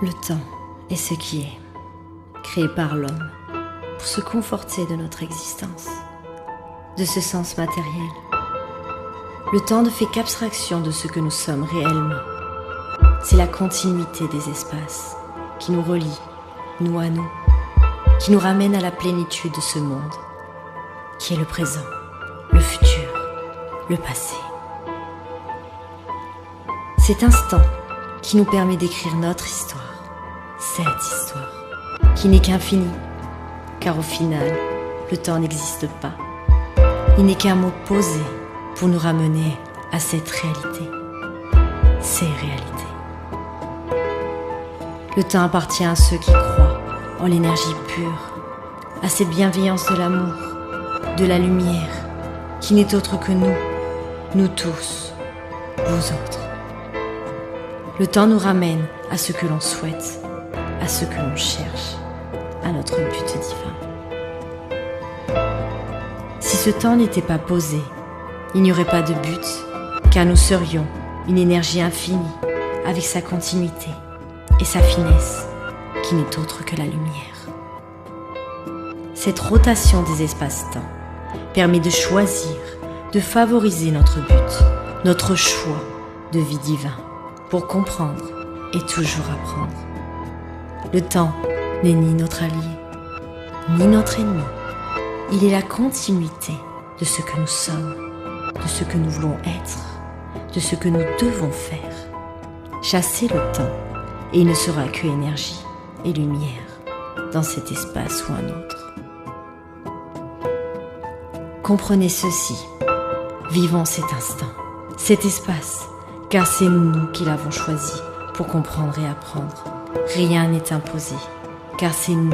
Le temps est ce qui est, créé par l'homme pour se conforter de notre existence, de ce sens matériel. Le temps ne fait qu'abstraction de ce que nous sommes réellement. C'est la continuité des espaces qui nous relie, nous à nous, qui nous ramène à la plénitude de ce monde, qui est le présent, le futur, le passé. Cet instant qui nous permet d'écrire notre histoire, cette histoire, qui n'est qu'infinie, car au final, le temps n'existe pas. Il n'est qu'un mot posé pour nous ramener à cette réalité, ces réalités. Le temps appartient à ceux qui croient en l'énergie pure, à cette bienveillance de l'amour, de la lumière, qui n'est autre que nous tous, vous autres. Le temps nous ramène à ce que l'on souhaite, à ce que l'on cherche, à notre but divin. Si ce temps n'était pas posé, il n'y aurait pas de but, car nous serions une énergie infinie avec sa continuité et sa finesse, qui n'est autre que la lumière. Cette rotation des espaces-temps permet de choisir, de favoriser notre but, notre choix de vie divin, pour comprendre et toujours apprendre. Le temps n'est ni notre allié, ni notre ennemi. Il est la continuité de ce que nous sommes, de ce que nous voulons être, de ce que nous devons faire. Chassez le temps et il ne sera que énergie et lumière dans cet espace ou un autre. Comprenez ceci, vivons cet instant, cet espace, car c'est nous qui l'avons choisi pour comprendre et apprendre. Rien n'est imposé, car c'est nous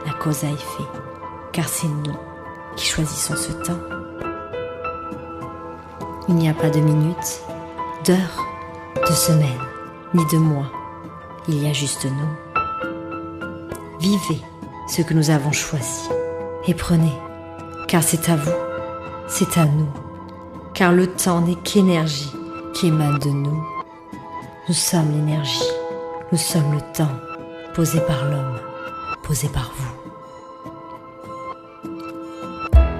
la cause à effet, car c'est nous qui choisissons ce temps. Il n'y a pas de minutes, d'heures, de semaines, ni de mois. Il y a juste nous. Vivez ce que nous avons choisi et prenez, car c'est à vous, c'est à nous, car le temps n'est qu'énergie qui émane de nous. Nous sommes l'énergie, nous sommes le temps, posé par l'homme, posé par vous.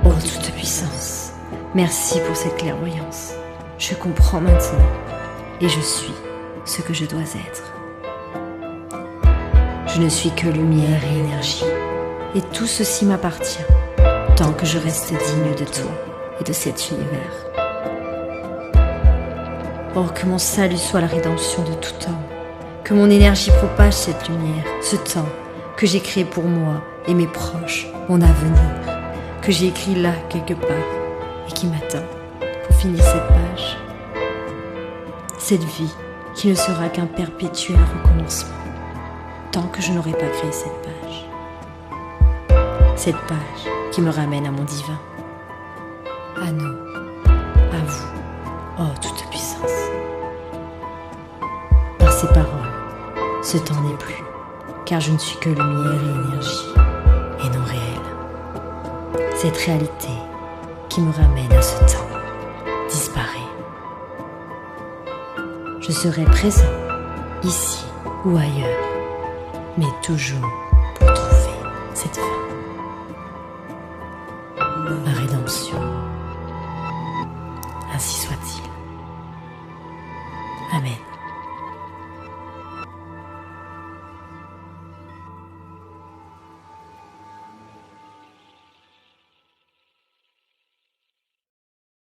Ô toute puissance, merci pour cette clairvoyance. Je comprends maintenant et je suis ce que je dois être. Je ne suis que lumière et énergie, et tout ceci m'appartient, tant que je reste digne de toi et de cet univers. Oh, que mon salut soit la rédemption de tout homme, que mon énergie propage cette lumière, ce temps que j'ai créé pour moi et mes proches, mon avenir, que j'ai écrit là quelque part et qui m'attend pour finir cette page. Cette vie qui ne sera qu'un perpétuel recommencement, tant que je n'aurai pas créé cette page. Cette page qui me ramène à mon divin, à nous, à vous, oh toute puissance. Par ces paroles, ce temps n'est plus, car je ne suis que lumière et énergie, et non réel. Cette réalité qui me ramène à ce temps disparaît. Je serai présent, ici ou ailleurs, mais toujours pour trouver cette fin. Ma rédemption. Ainsi soit-il. Amen.